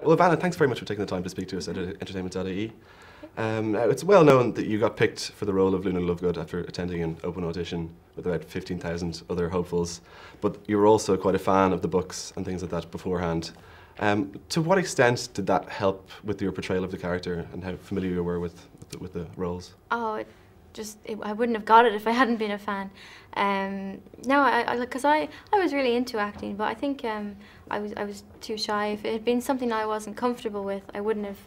Well, Vanna, thanks very much for taking the time to speak to us at Entertainment.ie. It's well known that you got picked for the role of Luna Lovegood after attending an open audition with about 15,000 other hopefuls, but you were also quite a fan of the books and things like that beforehand. To what extent did that help with your portrayal of the character and how familiar you were with the roles? Oh, I wouldn't have got it if I hadn't been a fan. No, because I was really into acting, but I think I was too shy. If it had been something I wasn't comfortable with, I wouldn't have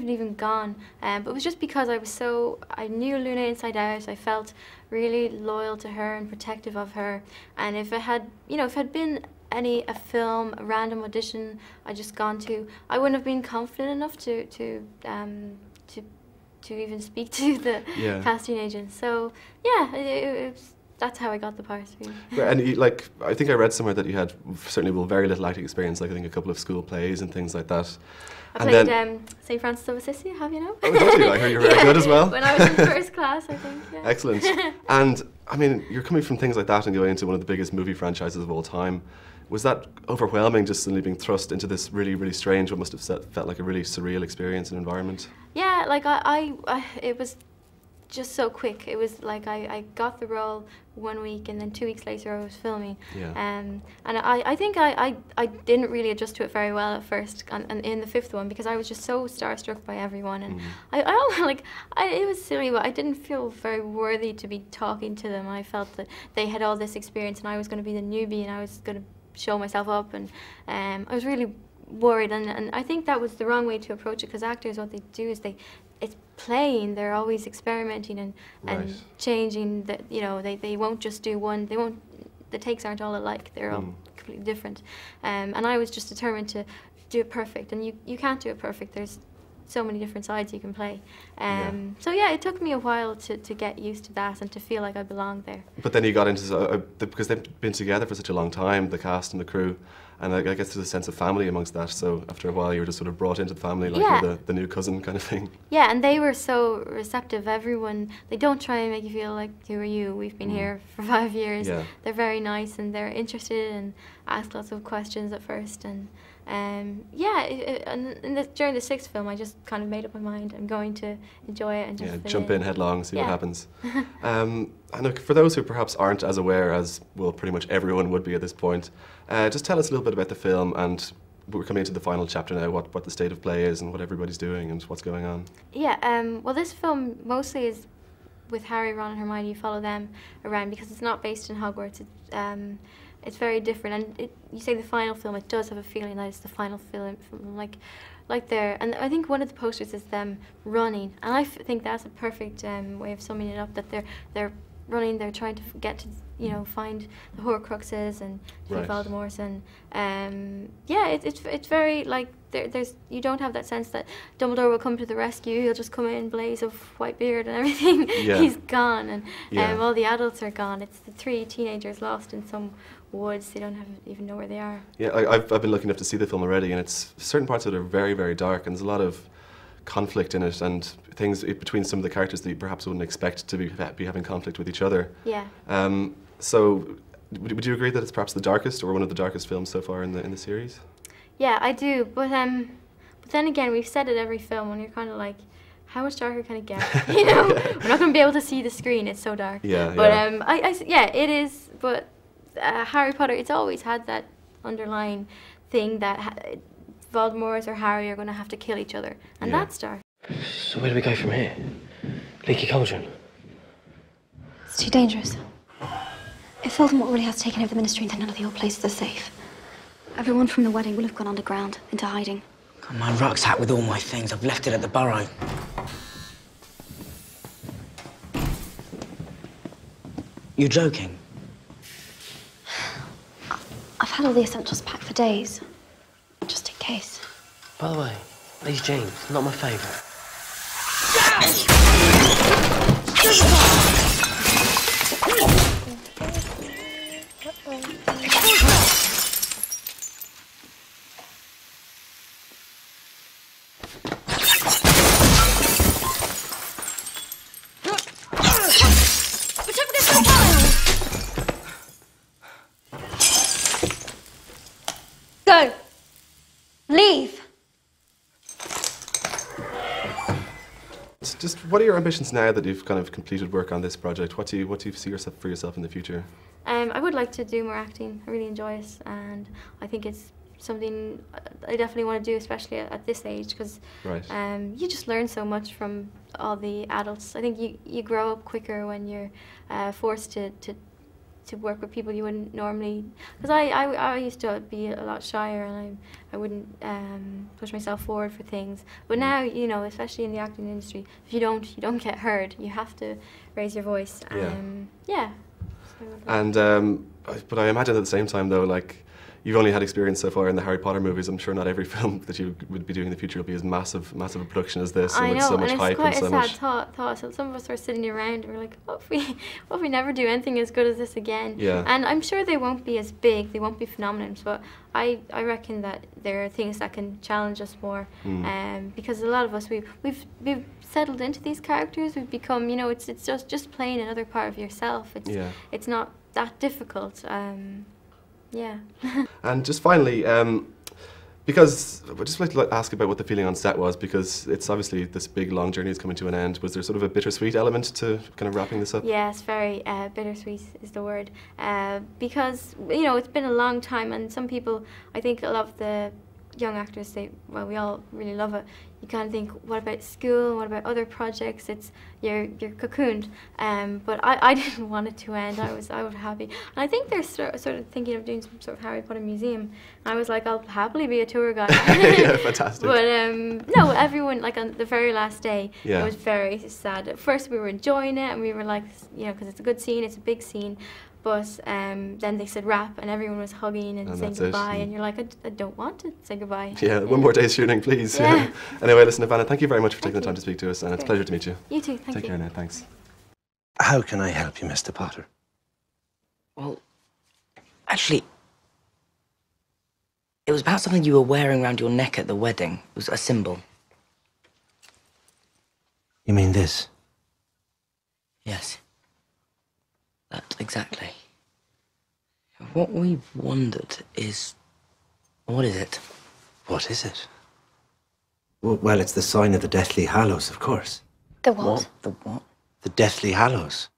even gone. But it was just because I knew Luna inside out. I felt really loyal to her and protective of her. And if it had been a film, a random audition I just gone to, I wouldn't have been confident enough to even speak to the casting agent. So yeah, that's how I got the part. Really. And I think I read somewhere that you had certainly very little acting experience, like I think a couple of school plays and things like that. I played St. Francis of Assisi, have you know? Oh, did you? I heard you were very good as well. When I was in first class, I think, yeah. Excellent. And, I mean, you're coming from things like that and going into one of the biggest movie franchises of all time. Was that overwhelming, just suddenly being thrust into this really, really strange, what must have felt like a really surreal experience and environment? Yeah, like it was just so quick. It was like I got the role 1 week and then 2 weeks later I was filming. Yeah. And I think I didn't really adjust to it very well at first and in the fifth one, because I was just so starstruck by everyone, and it was silly, but I didn't feel very worthy to be talking to them. I felt that they had all this experience and I was going to be the newbie and I was going to show myself up, and I was really worried, and I think that was the wrong way to approach it, because actors, what they do is it's playing, they're always experimenting and changing, that they won't just do one, the takes aren't all alike, they're all completely different, and I was just determined to do it perfect, and you can't do it perfect, there's so many different sides you can play. So yeah, it took me a while to get used to that and to feel like I belonged there. But then you got into, because they've been together for such a long time, the cast and the crew, and I guess there's a sense of family amongst that, so after a while you were just sort of brought into the family, like you're the new cousin kind of thing. Yeah, and they were so receptive. Everyone, they don't try and make you feel like, who are you? We've been here for 5 years. Yeah. They're very nice and they're interested and ask lots of questions at first. And during the sixth film, I just kind of made up my mind. I'm going to enjoy it and just jump in headlong, see what happens. And look, for those who perhaps aren't as aware as, well, pretty much everyone would be at this point, just tell us a little bit about the film, and we're coming into the final chapter now, what the state of play is and what everybody's doing and what's going on. Yeah, well, this film mostly is with Harry, Ron and Hermione. You follow them around because it's not based in Hogwarts. It's very different, and you say the final film, it does have a feeling that it's the final film, like there. And I think one of the posters is them running, and I think that's a perfect way of summing it up. That they're running, they're trying to get to find the Horcruxes and defeat Voldemort, and yeah, it's very like there's you don't have that sense that Dumbledore will come to the rescue. He'll just come in, blaze of white beard and everything. He's gone, and all the adults are gone. It's the 3 teenagers lost in some woods. They don't even know where they are. Yeah, I've been lucky enough to see the film already, and it's certain parts of it are very, very dark, and there's a lot of conflict in it and things between some of the characters that you perhaps wouldn't expect to be having conflict with each other. Yeah. So, would you agree that it's perhaps the darkest or one of the darkest films so far in the series? Yeah, I do. But then again, we've said it every film, and you're kind of like, how much darker can it get? We're not going to be able to see the screen. It's so dark. Yeah. But yeah, it is. But Harry Potter, it's always had that underlying thing that Voldemort or Harry are going to have to kill each other, and that's dark. So where do we go from here? Leaky Cauldron? It's too dangerous. If Voldemort really has taken over the Ministry, then none of the old places are safe. Everyone from the wedding will have gone underground, into hiding. Got my rucksack with all my things. I've left it at the Burrow. You're joking? I've had all the essentials packed for days, just in case. By the way, these jeans, not my favourite. Go! Leave! It's just, what are your ambitions now that you've kind of completed work on this project? What do you see yourself for yourself in the future? I would like to do more acting. I really enjoy it, and I think it's something I definitely want to do, especially at this age, because Right. you just learn so much from all the adults. I think you grow up quicker when you're forced to work with people you wouldn't normally. Because I used to be a lot shyer, and I wouldn't push myself forward for things. But now, you know, especially in the acting industry, if you don't get heard. You have to raise your voice. Yeah. And but I imagine at the same time though, like, you've only had experience so far in the Harry Potter movies. I'm sure not every film that you would be doing in the future will be as massive a production as this, and with so much hype and so much. I know, and it's quite a sad thought. So some of us are sitting around and we're like, what if we never do anything as good as this again? Yeah. And I'm sure they won't be as big, they won't be phenomenons, but I reckon that there are things that can challenge us more. Because a lot of us, we've settled into these characters. We've become, you know, it's just playing another part of yourself. It's not that difficult. Yeah. And just finally, because I'd just like to ask about what the feeling on set was, because it's obviously this big long journey is coming to an end. Was there sort of a bittersweet element to kind of wrapping this up? Yes, very bittersweet is the word, because, you know, it's been a long time, and some people, I think a lot of the young actors, well, we all really love it. You kind of think, what about school? What about other projects? You're cocooned. But I didn't want it to end. I was happy. And I think they're sort of thinking of doing some sort of Harry Potter museum. And I was like, I'll happily be a tour guide. Yeah, fantastic. But no, everyone, like on the very last day, Yeah. it was very sad. At first we were enjoying it, and we were like, you know, because it's a good scene, it's a big scene. But then they said wrap, and everyone was hugging and saying goodbye, and you're like, I don't want to say goodbye. Yeah, one more day's shooting, please. Yeah. Anyway, listen, Ivana, thank you very much for taking Thank the time you. to speak to us, and it's a Great. pleasure to meet you. You too, thank you. Take care now, thanks. How can I help you, Mr. Potter? Well, actually, it was about something you were wearing around your neck at the wedding. It was a symbol. You mean this? Yes. That, exactly. What we wondered is... what is it? What is it? Well, it's the sign of the Deathly Hallows, of course. The what? The what? The Deathly Hallows.